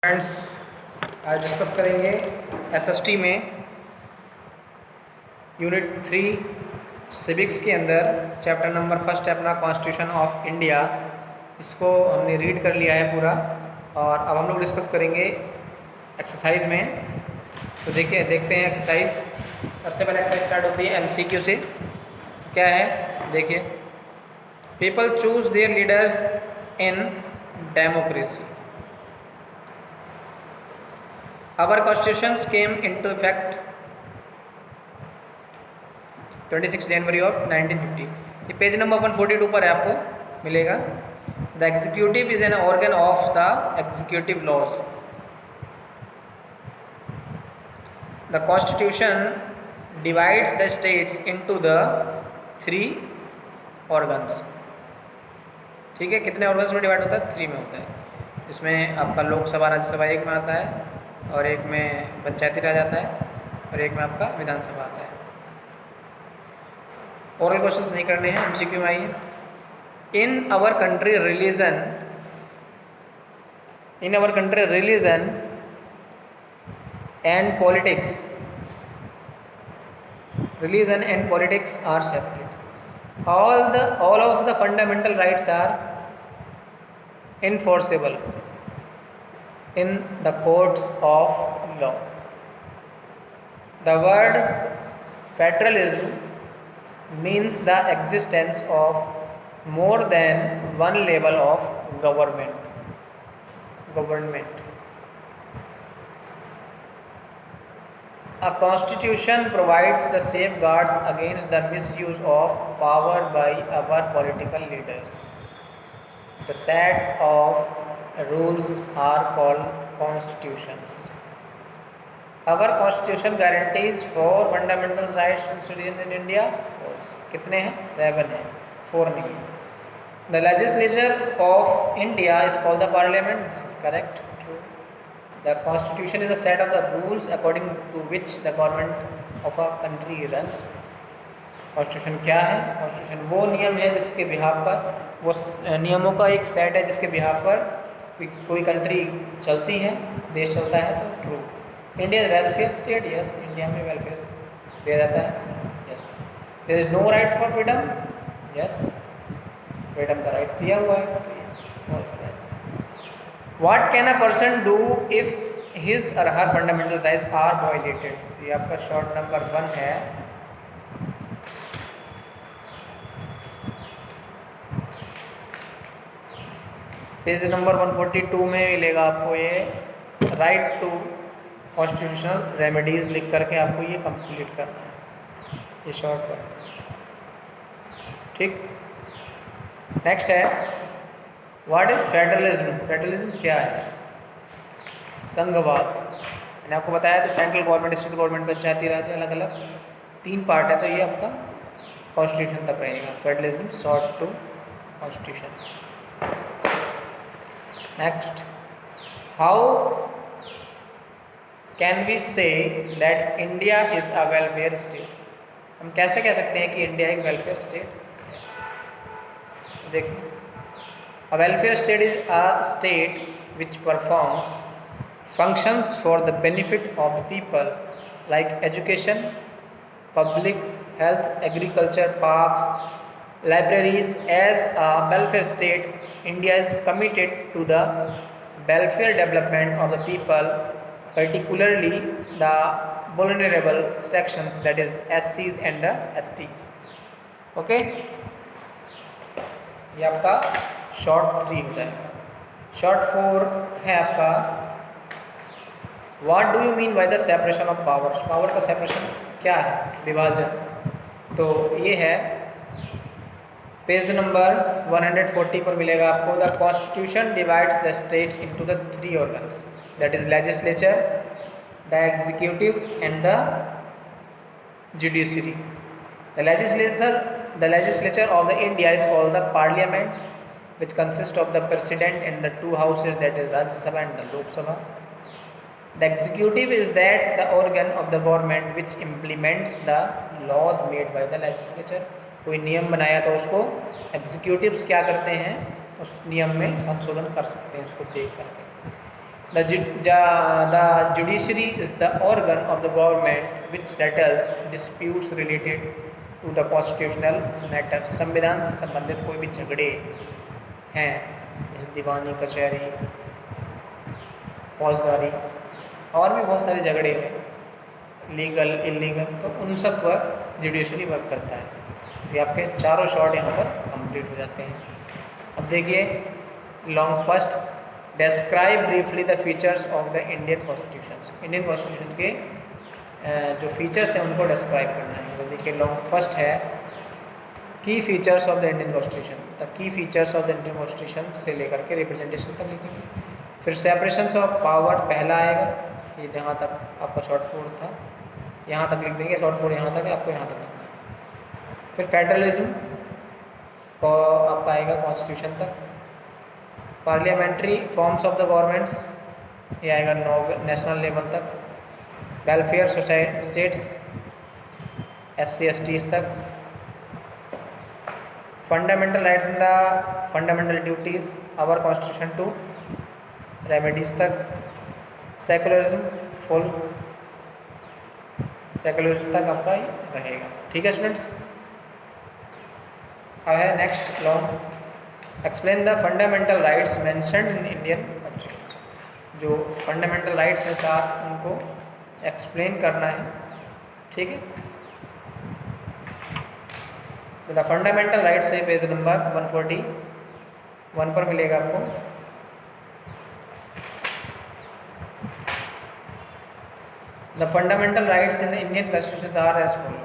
Friends, आज discuss करेंगे SST में यूनिट 3 सिविक्स के अंदर चैप्टर नंबर फर्स्ट है अपना कॉन्स्टिट्यूशन ऑफ इंडिया। इसको हमने रीड कर लिया है पूरा और अब हम लोग डिस्कस करेंगे एक्सरसाइज में। तो देखते हैं एक्सरसाइज। सबसे पहले एक्सरसाइज स्टार्ट होती है एमसीक्यू से। तो क्या है देखिए, people choose their leaders in democracy. Our constitutions came into effect 26 January of 1950। ये पेज नंबर 142 पर है, आपको मिलेगा। The executive is an organ of the executive laws. The constitution divides the states into the 3 organs. ठीक है, कितने organs में divide होता है? 3 में होता है। इसमें आपका लोकसभा राज्यसभा एक में आता है और एक में पंचायती राज आता है और एक में आपका विधानसभा आता है। ओरल क्वेश्चंस नहीं करने हैं, एमसीक्यू में आइए। In our country religion and politics are separate. All of the fundamental rights are enforceable in the courts of law. The word federalism means the existence of more than one level of government. A constitution provides the safeguards against the misuse of power by our political leaders. The set of rules are called constitutions. Our constitution guarantees 4 fundamental rights to citizens in India. कितने हैं? 7 हैं, 4 नहीं। The legislature of India is called the parliament. This is correct. True. The constitution is a set of the rules according to which the government of a country runs. Constitution क्या है? Constitution वो नियम है जिसके behalf पर, वो नियमों का एक सेट है जिसके बिहाफ पर कोई कंट्री चलती है, देश चलता है। तो true. India welfare state, yes, India में वेलफेयर दिया जाता है, yes. There is no right for freedom, yes, freedom का राइट दिया हुआ है। What can a person do if his or her fundamental rights are violated. ये आपका शॉर्ट नंबर 1 है। पेज नंबर 142 में मिलेगा आपको ये राइट टू कॉन्स्टिट्यूशनल रेमेडीज लिख करके आपको ये कंप्लीट करना है, ये शॉर्ट पर। ठीक, नेक्स्ट है व्हाट इज फेडरलिज्म। फेडरलिज्म क्या है? संघवाद। मैंने आपको बताया था सेंट्रल गवर्नमेंट, स्टेट गवर्नमेंट, पंचायती राज, अलग अलग 3 पार्ट है। तो ये आपका कॉन्स्टिट्यूशन तक रहेगा। Federalism short to constitution. Next, how can we say that India is a welfare state? हम कैसे कह सकते हैं कि इंडिया एक वेलफेयर स्टेट? देखिए, a welfare state is a state which performs functions for the benefit of the people like education, public health, agriculture, parks, libraries. As a welfare state, India is committed to the welfare development of the people, particularly the vulnerable sections, that is SCs and the STs. Okay, ये आपका short 3 हो जाएगा। Short 4 है आपका what do you mean by the separation of power. Power का separation क्या है? विभाजन। तो ये है पेज नंबर 140 पर मिलेगा आपको। The constitution divides the states into the 3 organs, that is legislature, the executive and the judiciary. The legislature of the India is called the parliament, which consist of the president and the 2 houses, that is Rajya Sabha and the Lok Sabha. The executive is that the organ of the government which implements the laws made by the legislature. कोई नियम बनाया तो उसको executives क्या करते हैं? उस नियम में संशोधन कर सकते हैं उसको देख करके। The judiciary is the organ of the government which settles disputes related to the constitutional matter. संविधान से संबंधित कोई भी झगड़े हैं, जैसे दीवानी कचहरी, फौजदारी और भी बहुत सारे झगड़े हैं, लीगल इलीगल, तो उन सब पर जुडिशरी वर्क करता है। ये आपके चारों शॉर्ट यहाँ पर कंप्लीट हो जाते हैं। अब देखिए long first, describe briefly the features of the Indian constitution. Indian constitution के जो फीचर्स हैं उनको डिस्क्राइब करना है। तो देखिए लॉन्ग फर्स्ट है की features of the Indian constitution. The key features of the Indian constitution से लेकर के रिप्रेजेंटेशन तक लिखेंगे। फिर सेपरेशन ऑफ पावर पहला आएगा, ये जहाँ तक आपका शॉर्ट फॉर्म था यहाँ तक लिख देंगे, शॉर्ट फॉर्म यहाँ तक है, आपको यहाँ तक लिखना है। फिर फेडरलिज्म को आपका आएगा कॉन्स्टिट्यूशन तक। Parliamentary forms of the governments, ये आएगा नेशनल लेवल तक। Welfare society states, SC STs तक। Fundamental rights in the fundamental duties our constitution to remedies तक। सेकुलरिज्म फुल सेकुलरिज्म तक आपका ही रहेगा। ठीक है स्टूडेंट्स। अब है next long, explain the fundamental rights mentioned in Indian constitution. जो फंडामेंटल राइट्स हैं साथ उनको एक्सप्लेन करना है। ठीक है, तो द फंडामेंटल राइट्स है पेज नंबर 141 पर मिलेगा आपको। The fundamental rights in the Indian constitution are as follow.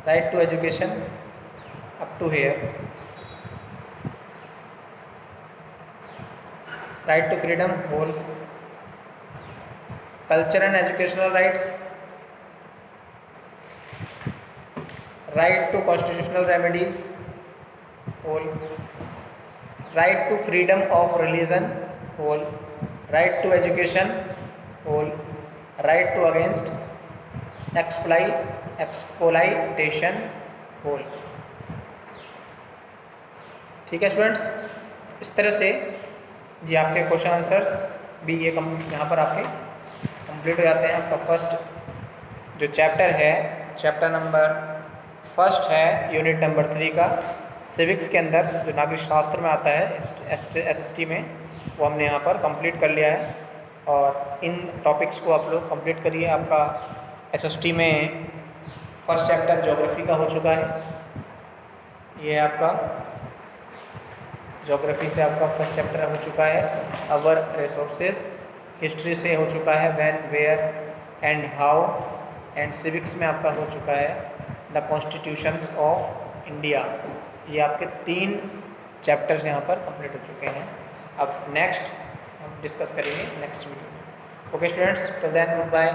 Right to education up to here, right to freedom whole, culture and educational rights, right to constitutional remedies whole, right to freedom of religion whole, right to education whole, right to against exploitation whole. ठीक है students, इस तरह से जी आपके question answers भी ये यहाँ पर आपके कंप्लीट हो जाते हैं। आपका फर्स्ट जो चैप्टर है, चैप्टर नंबर फर्स्ट है यूनिट नंबर 3 का, सिविक्स के अंदर जो नागरिक शास्त्र में आता है SST में, वो हमने यहाँ पर कंप्लीट कर लिया है। और इन टॉपिक्स को आप लोग कंप्लीट करिए। आपका SST में फर्स्ट चैप्टर ज्योग्राफी का हो चुका है, ये आपका ज्योग्राफी से आपका फर्स्ट चैप्टर हो चुका है। अवर रिसोर्सेज, हिस्ट्री से हो चुका है when where and how, and civics में आपका हो चुका है द कॉन्स्टिट्यूशंस ऑफ इंडिया। ये आपके 3 चैप्टर्स यहाँ पर कंप्लीट हो चुके हैं। अब नेक्स्ट हम डिस्कस करेंगे next video. Okay students, till then good bye.